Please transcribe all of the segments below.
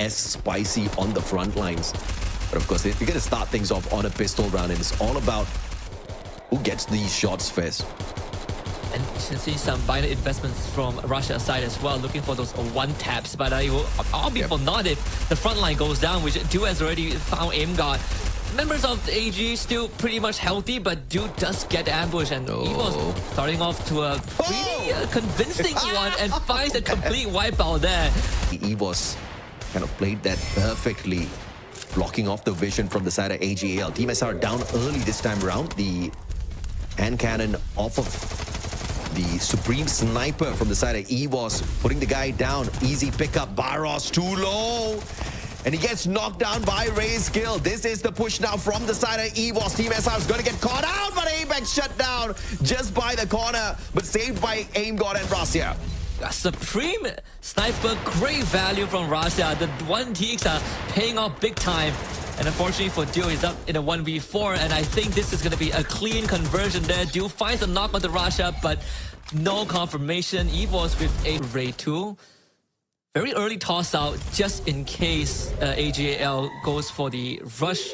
as spicy on the front lines. But of course, they're going to start things off on a pistol round, and it's all about who gets these shots first. And you can see some minor investments from Russia side as well, looking for those one taps. But it will all be for naught if the front line goes down, which Duo has already found aim guard. Members of the AG still pretty much healthy, but Duo does get ambushed, and Evos starting off to a pretty convincing one and finds a complete wipeout there. Evos kind of played that perfectly, blocking off the vision from the side of AGAL. Team SR down early this time around. The hand cannon off of the Supreme Sniper from the side of Evos, putting the guy down. Easy pickup. Barros too low. And he gets knocked down by Ray's skill. This is the push now from the side of Evos. Team SR is going to get caught out, but Apex shut down just by the corner, but saved by Aim God and Russia. A Supreme Sniper, great value from Russia. The 1Ds are paying off big time. And unfortunately for Duo, he's up in a 1v4. And I think this is going to be a clean conversion there. Duo finds a knock onto Russia, but no confirmation. Evos with a Ray 2. Very early toss out, just in case AGAL goes for the rush.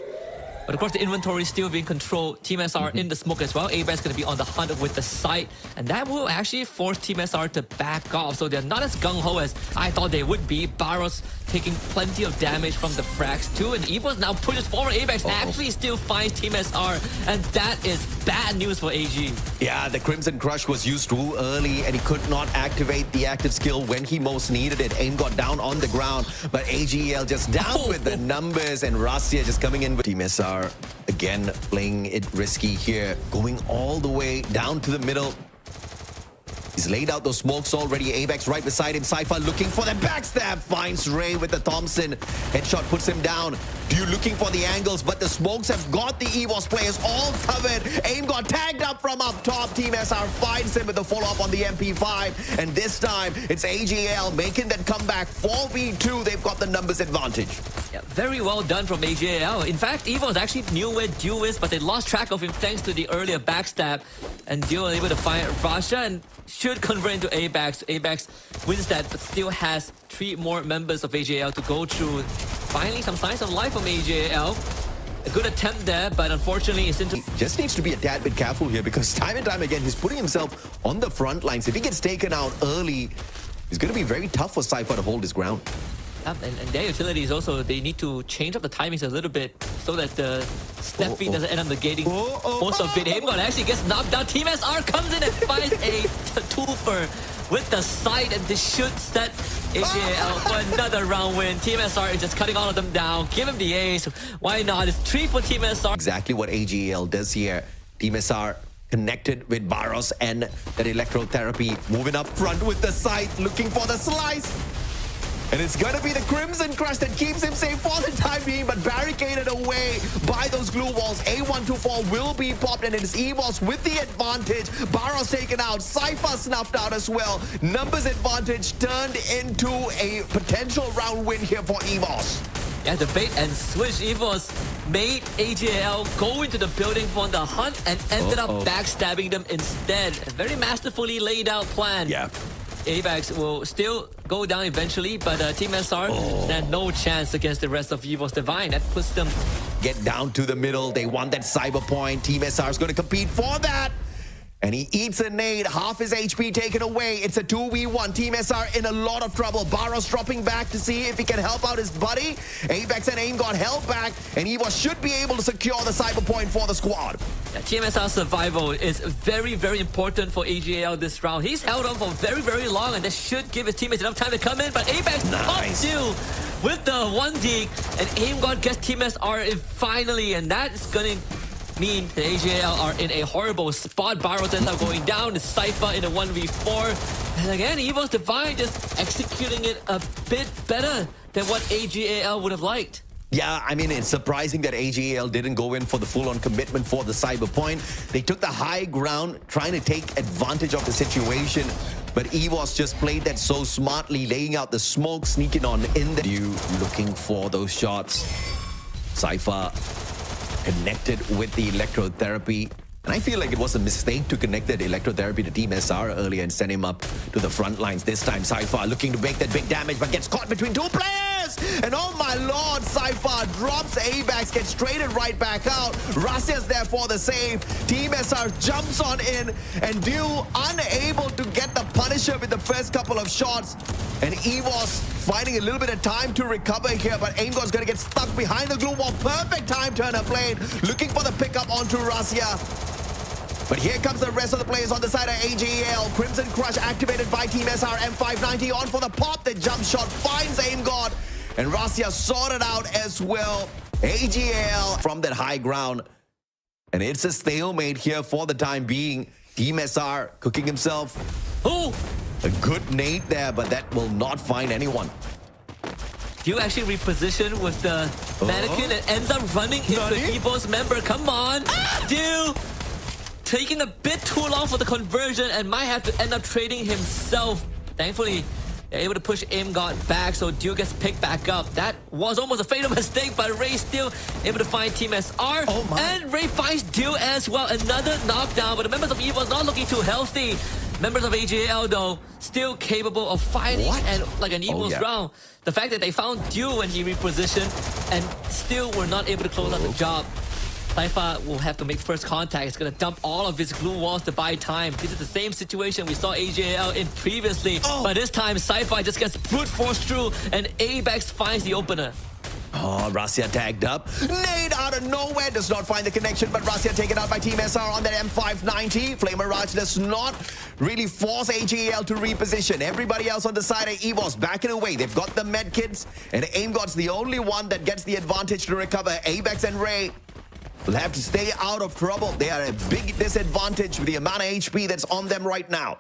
But of course, the inventory is still being controlled. Team SR in the smoke as well. ABAX going to be on the hunt with the sight. And that will actually force Team SR to back off. So they're not as gung-ho as I thought they would be. Barros taking plenty of damage from the frags too. And Evos now pushes forward. ABAX actually still finds Team SR. And that is bad news for AG. Yeah, the Crimson Crush was used too early, and he could not activate the active skill when he most needed it. Aim got down on the ground, but AGL just down with the numbers, and Russia just coming in with Team SR. Again, playing it risky here, going all the way down to the middle. He's laid out those smokes already. Apex right beside him. Cypher looking for the backstab. Finds Ray with the Thompson. Headshot puts him down. Duo looking for the angles, but the smokes have got the Evos players all covered. Aim got tagged up from up top. Team SR finds him with the follow-up on the MP5. And this time, it's AGL making that comeback. 4v2, they've got the numbers advantage. Yeah, very well done from AGL. In fact, Evos actually knew where Duo is, but they lost track of him thanks to the earlier backstab. And Duo was able to find Russia and should convert into ABAX. ABAX wins that, but still has 3 more members of AGL to go through. Finally, some signs of life from AGL. A good attempt there, but unfortunately, it's into... Just needs to be a tad bit careful here, because time and time again, he's putting himself on the front lines. If he gets taken out early, it's going to be very tough for Cypher to hold his ground. And their utilities also, they need to change up the timings a little bit so that the step feed doesn't end up negating most of it. Aimgon actually gets knocked down. Team SR comes in and finds a twofer with the sight, and this should set AGL for another round win. Team SR is just cutting all of them down. Give him the ace. Why not? It's 3 for Team SR. Exactly what AGL does here. Team SR connected with Barros and that electrotherapy. Moving up front with the sight, looking for the slice. And it's going to be the Crimson Crush that keeps him safe for the time being, but barricaded away by those glue walls. A124 will be popped, and it's Evos with the advantage. Barros taken out. Cypher snuffed out as well. Numbers advantage turned into a potential round win here for Evos. Yeah, the bait and switch. Evos made AGL go into the building for the hunt and ended up backstabbing them instead. A very masterfully laid out plan. Yeah. AVAX will still go down eventually, but Team SR stand no chance against the rest of Evos Divine. That puts them... Get down to the middle. They want that cyber point. Team SR is going to compete for that. And he eats a nade. Half his HP taken away. It's a 2v1. Team SR in a lot of trouble. Barros dropping back to see if he can help out his buddy. Apex and Aim got held back, and Evos should be able to secure the cyber point for the squad. Yeah, Team SR survival is very, very important for AGL this round. He's held on for very, very long, and that should give his teammates enough time to come in. But Apex pops Duo with the 1D, and Aim God gets Team SR in finally, and that's going to mean the AGL are in a horrible spot. Barros ends up going down. The Cypher in a 1v4. And again, Evos Divine just executing it a bit better than what AGL would have liked. Yeah, I mean, it's surprising that AGL didn't go in for the full-on commitment for the cyber point. They took the high ground, trying to take advantage of the situation. But Evos just played that so smartly, laying out the smoke, sneaking on in the Duo, looking for those shots. Cypher connected with the electrotherapy. And I feel like it was a mistake to connect that electrotherapy to Team SR earlier and send him up to the front lines. This time, Cypher looking to make that big damage, but gets caught between 2 players. AVAX. And oh my lord, Cypher drops AVAX, gets traded right back out. Russia's there for the save. Team SR jumps on in, and Dew unable to get the Punisher with the first couple of shots. And Evos finding a little bit of time to recover here, but Aimgod's gonna get stuck behind the glue wall. Perfect time turner blade, looking for the pickup onto Russia. But here comes the rest of the players on the side of AGL. Crimson Crush activated by Team SR. M590 on for the pop. The jump shot finds AimGod. And Russia sorted out as well. AGL from that high ground. And it's a stalemate here for the time being. Team SR cooking himself. Oh! A good nade there, but that will not find anyone. You actually reposition with the mannequin and ends up running into Evos member. Come on! Dew! Taking a bit too long for the conversion and might have to end up trading himself. Thankfully, they're able to push AimGod back, so Dew gets picked back up. That was almost a fatal mistake, but Ray still able to find Team SR. And Ray finds Dew as well. Another knockdown, but the members of Evos not looking too healthy. Members of AJL, though, still capable of fighting and like an Evos round. The fact that they found Dew when he repositioned and still were not able to close out the job. Cypher will have to make first contact. It's going to dump all of his glue walls to buy time. This is the same situation we saw AJL in previously. But this time, Cypher just gets brute force through and AVAX finds the opener. Oh, Russia tagged up. Nade out of nowhere. Does not find the connection, but Russia taken out by Team SR on that M590. Flame Mirage does not really force AGL to reposition. Everybody else on the side of Evos backing away. They've got the medkits, and AimGod's the only one that gets the advantage to recover. AVAX and Ray will have to stay out of trouble. They are a big disadvantage with the amount of HP that's on them right now.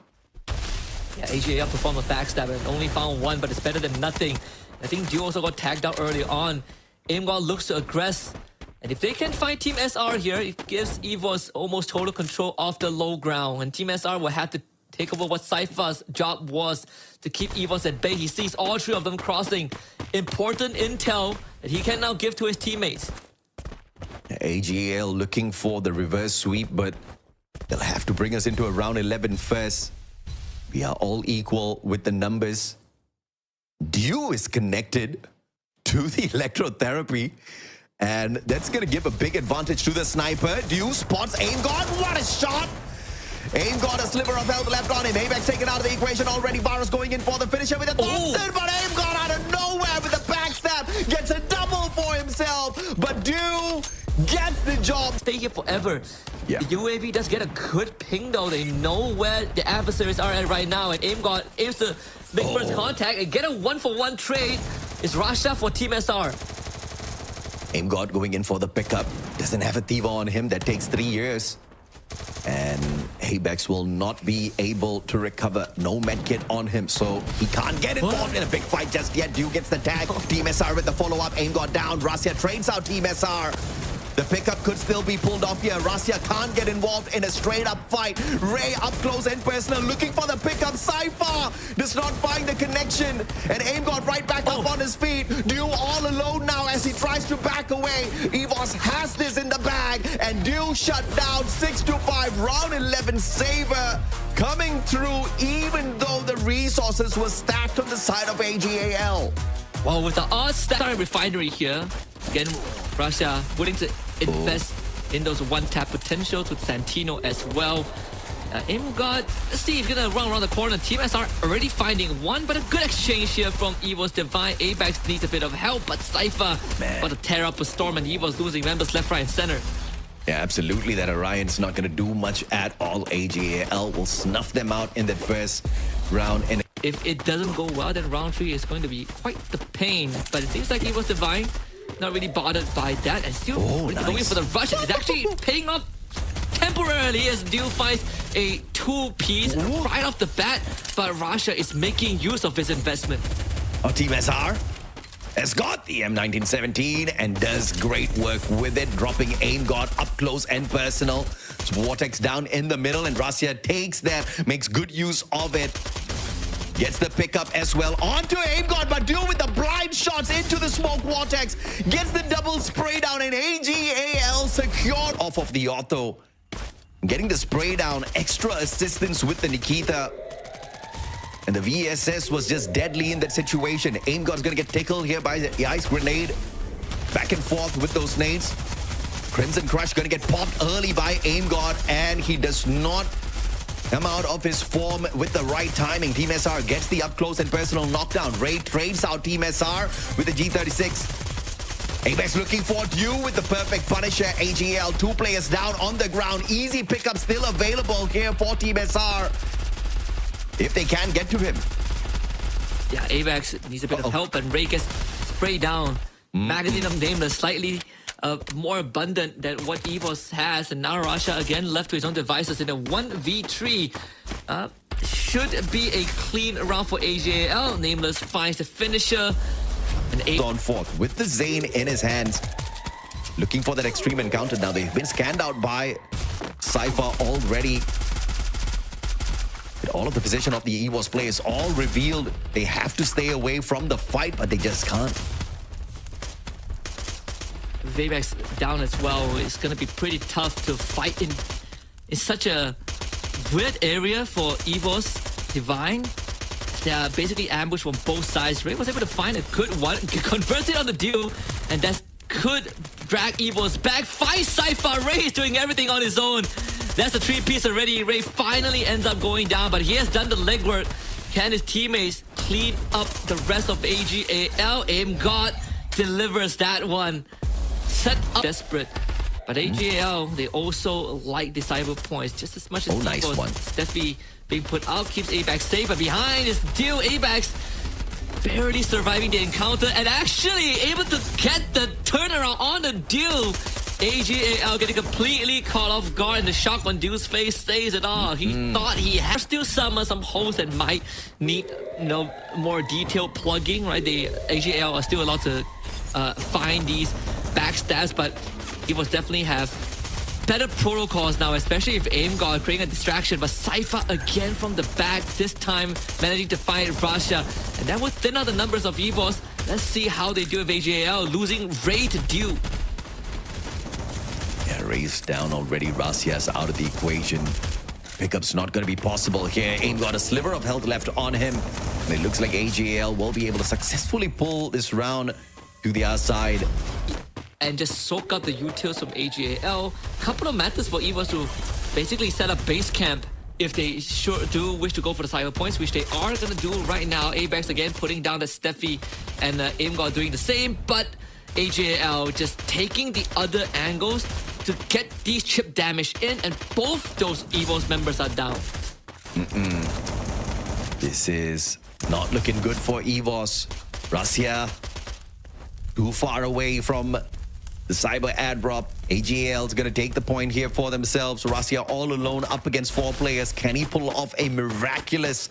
Yeah, AGL performed a backstab and only found one, but it's better than nothing. I think Dew also got tagged out early on. AimGod looks to aggress. And if they can find Team SR here, it gives Evos almost total control of the low ground. And Team SR will have to take over what Cypher's job was to keep Evos at bay. He sees all three of them crossing. Important intel that he can now give to his teammates. AGL looking for the reverse sweep, but they'll have to bring us into a round 11 first. We are all equal with the numbers. Dew is connected to the electrotherapy, and that's going to give a big advantage to the sniper. Dew spots AimGod. What a shot! AimGod, a sliver of health left on him. AVAX taken out of the equation already. Virus going in for the finisher with a Thompson, but AimGod out of nowhere with a backstab. Gets a double for himself, but Dew gets the job. Stay here forever. The UAV does get a good ping though. They know where the adversaries are at right now, and AimGod aims to make first contact and get a 1-for-1 trade. It's Russia for Team SR. AimGod going in for the pickup. Doesn't have a Thiva on him. That takes 3 years. And AVAX will not be able to recover. No medkit on him, so he can't get involved in a big fight just yet. Dew gets the tag. Team SR with the follow-up. AimGod down. Russia trades out Team SR. The pickup could still be pulled off here. Russia can't get involved in a straight-up fight. Ray up close and personal, looking for the pickup. Cypher does not find the connection. And AimGod right back up on his feet. Dew all alone now as he tries to back away. Evos has this in the bag. And Dew shut down 6-5. Round 11 saver coming through, even though the resources were stacked on the side of AGAL. Well, with the odds stacked refinery here, again, Russia willing to invest in those one-tap potential to Santino as well. AimGod, let's see if he's gonna run around the corner. Team SR already finding one, but a good exchange here from Evos Divine. AVAX needs a bit of help, but Cypher got to tear up a Storm, and Evos losing members left, right, and center. Yeah, absolutely. That Orion's not going to do much at all. AGAL will snuff them out in the first round. And if it doesn't go well, then round 3 is going to be quite the pain. But it seems like Evos Divine not really bothered by that, and still going for the rush. It's actually paying off temporarily as Dew finds a 2-piece right off the bat. But Russia is making use of his investment. Our Team SR has got the M1917 and does great work with it, dropping AimGod up close and personal. It's Vortex down in the middle, and Russia takes that, makes good use of it. Gets the pickup as well onto AimGod, but Dew with the blind shots into the smoke vortex. Gets the double spray down, and AGAL secured off of the auto. Getting the spray down, extra assistance with the Nikita. And the VSS was just deadly in that situation. Aim God's gonna get tickled here by the ice grenade. Back and forth with those nades. Crimson Crush gonna get popped early by Aim God, and he does not come out of his form with the right timing. Team SR gets the up close and personal knockdown. Ray trades out Team SR with the G36. Evos looking for you with the perfect Punisher. AGL, 2 players down on the ground. Easy pickup still available here for Team SR. If they can get to him. Yeah, Avax needs a bit of help, and Ray gets sprayed down. Magazine of Nameless slightly more abundant than what Evos has, and now Rasha again left to his own devices in a 1v3. Should be a clean round for AGL. Nameless finds the finisher. And on forth with the Zane in his hands. Looking for that extreme encounter now. They've been scanned out by Cypher already. With all of the position of the Evos players all revealed. They have to stay away from the fight, but they just can't. Vavex down as well. It's going to be pretty tough to fight in such a weird area for Evos Divine. They are basically ambushed from both sides. Ray was able to find a good one, convert it on the deal, and that could drag Evos back. Fight Cypher. Ray is doing everything on his own. That's a 3-piece already. Ray finally ends up going down, but he has done the legwork. Can his teammates clean up the rest of AGAL? Aim God delivers that one. Set up desperate, but AGL, they also like the cyber points just as much as nice one. Steffi being put out keeps Abax safe, but behind is Deal. Abax barely surviving the encounter and actually able to get the turnaround on the Deal. AGAL getting completely caught off guard, and the shock on Deal's face says it all. He thought he had still some holes that might need more detailed plugging, right? The AGAL are still allowed to find these backstabs, but Evos definitely have better protocols now, especially if Aim God creating a distraction. But Cypher again from the back, this time managing to find Rasha, and that would thin out the numbers of Evos. Let's see how they do with AGL, losing Ray to Dew. Yeah, Ray's down already. Rasia's out of the equation. Pickup's not going to be possible here. Aim got a sliver of health left on him, and it looks like AGL will be able to successfully pull this round to the other side and just soak up the utils from AGAL. Couple of methods for Evos to basically set up base camp if they sure do wish to go for the cyber points, which they are going to do right now. Abax again putting down the Steffi, and Aimgod doing the same, but AGAL just taking the other angles to get these chip damage in, and both those Evos members are down. This is not looking good for Evos. Rasia too far away from the cyber ad drop. AGL is going to take the point here for themselves. Rasia all alone up against 4 players. Can he pull off a miraculous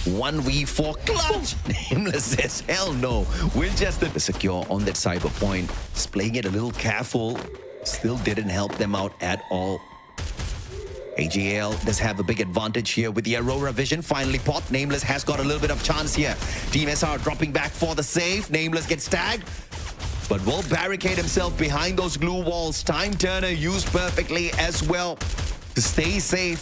1v4 clutch? Nameless says, hell no. We're just the secure on that cyber point. Just playing it a little careful. Still didn't help them out at all. AGL does have a big advantage here with the Aurora Vision finally popped. Nameless has got a little bit of chance here. Team SR dropping back for the save. Nameless gets tagged, but will barricade himself behind those glue walls. Time Turner used perfectly as well to stay safe.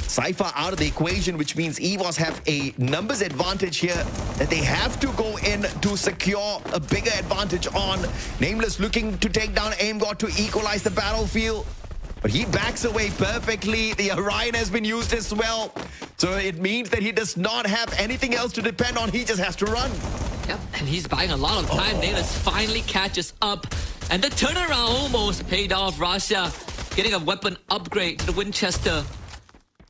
Cypher out of the equation, which means Evos have a numbers advantage here that they have to go in to secure a bigger advantage on. Nameless looking to take down Aimgod to equalize the battlefield, but he backs away perfectly. The Orion has been used as well, so it means that he does not have anything else to depend on. He just has to run. Yep, and he's buying a lot of time. Nameless finally catches up, and the turnaround almost paid off. Rasha getting a weapon upgrade to the Winchester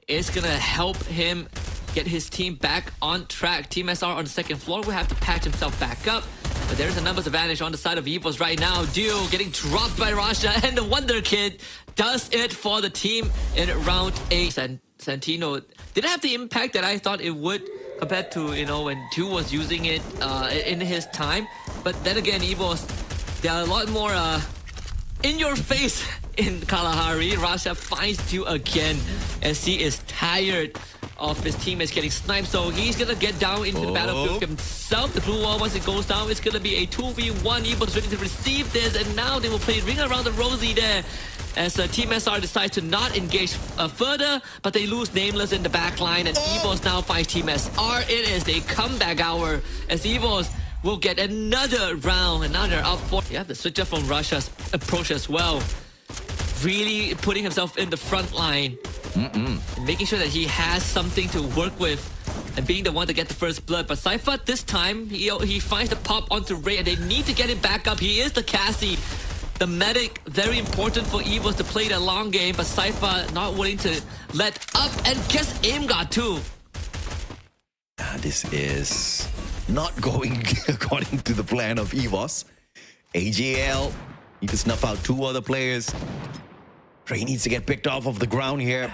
is gonna help him get his team back on track. Team SR on the second floor will have to patch himself back up, but there's a numbers advantage on the side of Evos right now. Duo getting dropped by Rasha, and the Wonder Kid does it for the team in round 8. Santino didn't have the impact that I thought it would compared to, you know, when Duo was using it in his time. But then again, Evos, they are a lot more in your face in Kalahari. Rasha finds Duo again as he is tired of his teammates getting sniped, so he's gonna get down into the battlefield himself. The blue wall, once it goes down, it's gonna be a 2v1. Evos ready to receive this, and now they will play ring around the rosy there. As Team SR decides to not engage further, but they lose Nameless in the back line, and Evos now fight Team SR. It is a comeback hour as Evos will get another round, and now they're up 4. Yeah, the switcher from Russia's approach as well. Really putting himself in the front line, making sure that he has something to work with, and being the one to get the first blood. But Cypher this time, he finds the pop onto Ray, and they need to get him back up. He is the Cassie. The medic, very important for Evos to play the long game, but Cypher not willing to let up, and guess aim got too. This is not going according to the plan of Evos. AGL need to snuff out 2 other players. Ray needs to get picked off of the ground here.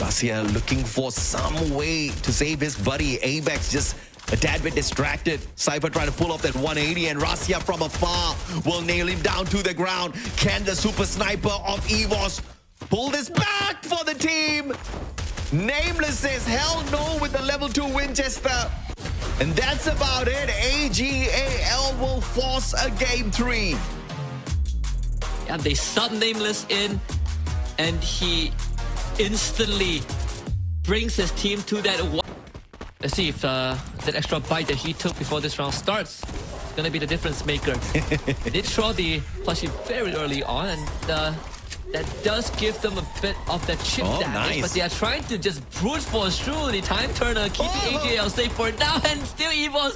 Russia looking for some way to save his buddy. Abex just a tad bit distracted. Cypher trying to pull off that 180, and Russia from afar will nail him down to the ground. Can the super sniper of Evos pull this back for the team? Nameless says hell no with the level 2 Winchester. And that's about it. AGAL will force a game 3. Yeah, they sub Nameless in, and he instantly brings his team to that one. Let's see if that extra bite that he took before this round starts is going to be the difference maker. They did throw the plushie very early on, and that does give them a bit of that chip damage. But they are trying to just brute force through the time turner, keeping AGL safe for now, and still Evos,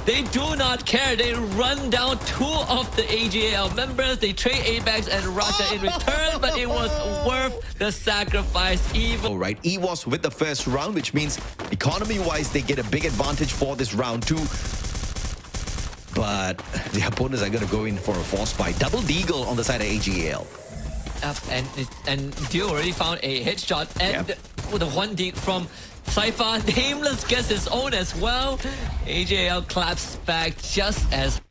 they do not care. They run down 2 of the AGL members. They trade Apex and Russia in return, but it was worth the sacrifice. All right, Evos with the first round, which means economy-wise, they get a big advantage for this round 2. But the opponents are going to go in for a force buy. Double deagle on the side of AGL. And Dio already found a headshot, and with the 1D from Cypher. Nameless gets his own as well. AJL claps back just as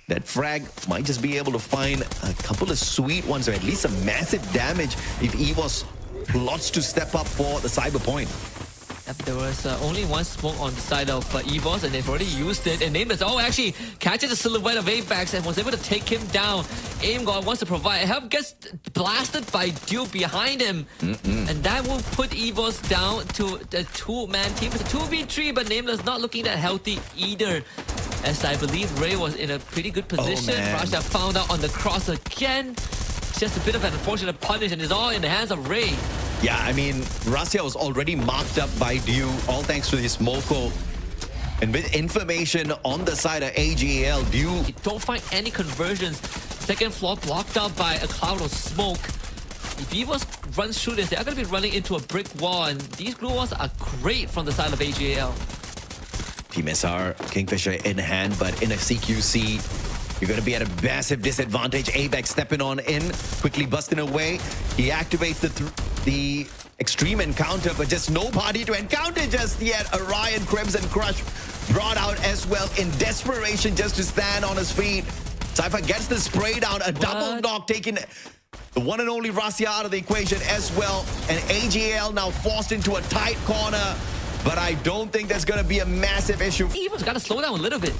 that frag might just be able to find a couple of sweet ones, or at least some massive damage if Evos lots to step up for the cyber point. There was only one smoke on the side of Evos, and they've already used it. And Nameless, actually catches the silhouette of Apex and was able to take him down. AimGod wants to provide help, gets blasted by Duke behind him. And that will put Evos down to the 2-man team. It's a 2v3, but Nameless not looking that healthy either. As I believe Ray was in a pretty good position. Rasha found out on the cross again. It's just a bit of an unfortunate punish, and it's all in the hands of Ray. Yeah, I mean, Russia was already marked up by Dew, all thanks to his Moko. And with information on the side of AGL, Dew... You don't find any conversions. Second floor blocked out by a cloud of smoke. If Evos runs through this, they are going to be running into a brick wall, and these blue walls are great from the side of AGL. Team SR, Kingfisher in hand, but in a CQC, you're going to be at a massive disadvantage. Abex stepping on in, quickly busting away. He activates the extreme encounter, but just nobody to encounter just yet. Orion, Crimson Crush brought out as well in desperation just to stand on his feet. Cypher gets the spray down, a double knock, taking the one and only Russia out of the equation as well. And AGL now forced into a tight corner, but I don't think there's going to be a massive issue. Eva's got to slow down a little bit.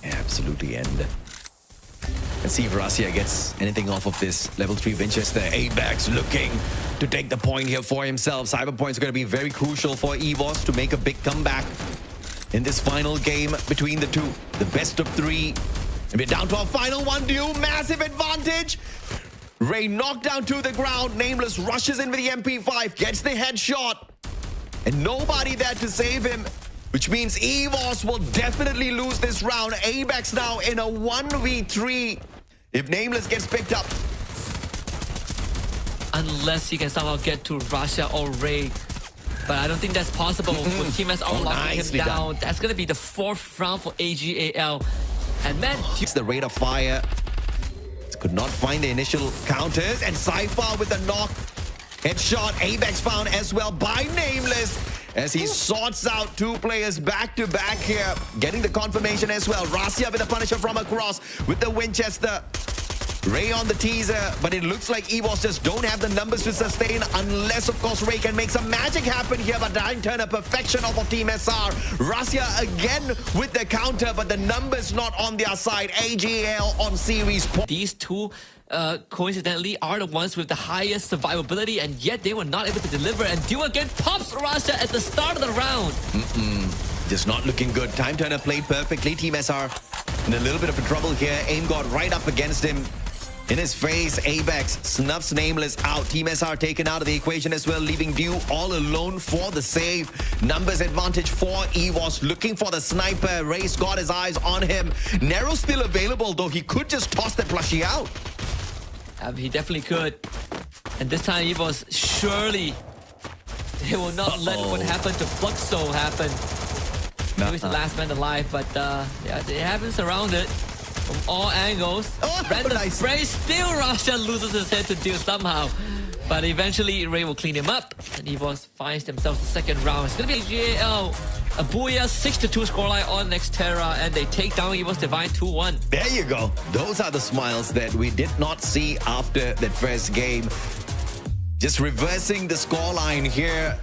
Yeah, absolutely, and let's see if Russia gets anything off of this level 3 Winchester. Apex looking to take the point here for himself. Cyber point is going to be very crucial for Evos to make a big comeback in this final game between the two. The best of 3. And we're down to our final one, Dew. Massive advantage. Ray knocked down to the ground. Nameless rushes in with the MP5, gets the headshot. And nobody there to save him, which means Evos will definitely lose this round. Abex now in a 1v3 if Nameless gets picked up. Unless he can somehow get to Russia or Ray. But I don't think that's possible with Team SR locking him down. That's going to be the 4th round for AGAL. And man, it's the rate of fire. Could not find the initial counters. And Cypher with the knock. Headshot. Abex found as well by Nameless as he sorts out 2 players back to back here. Getting the confirmation as well. Russia with the Punisher from across with the Winchester. Ray on the teaser, but it looks like Evos just don't have the numbers to sustain unless, of course, Ray can make some magic happen here. But Time Turner, perfection of Team SR. Russia again with the counter, but the numbers not on their side. AGL on series point. These two coincidentally are the ones with the highest survivability, and yet they were not able to deliver, and do again pops Russia at the start of the round. Just not looking good. Time Turner played perfectly. Team SR in a little bit of trouble here. Aim got right up against him. In his face, Abex snuffs Nameless out. Team SR taken out of the equation as well, leaving Dew all alone for the save. Numbers advantage for Evos, looking for the sniper. Ray's got his eyes on him. Nero's still available, though. He could just toss the plushie out. He definitely could. And this time, Evos, surely they will not let what happened to Fluxo happen. He was the last man alive, but yeah, they have him surrounded from all angles. Random spray, still Russia loses his head to Deal somehow. But eventually, Ray will clean him up, and Evos finds themselves the second round. It's going to be GAL. A Booyah 6-2 scoreline on Nextera, and they take down Evos Divine 2-1. There you go. Those are the smiles that we did not see after that first game. Just reversing the scoreline here.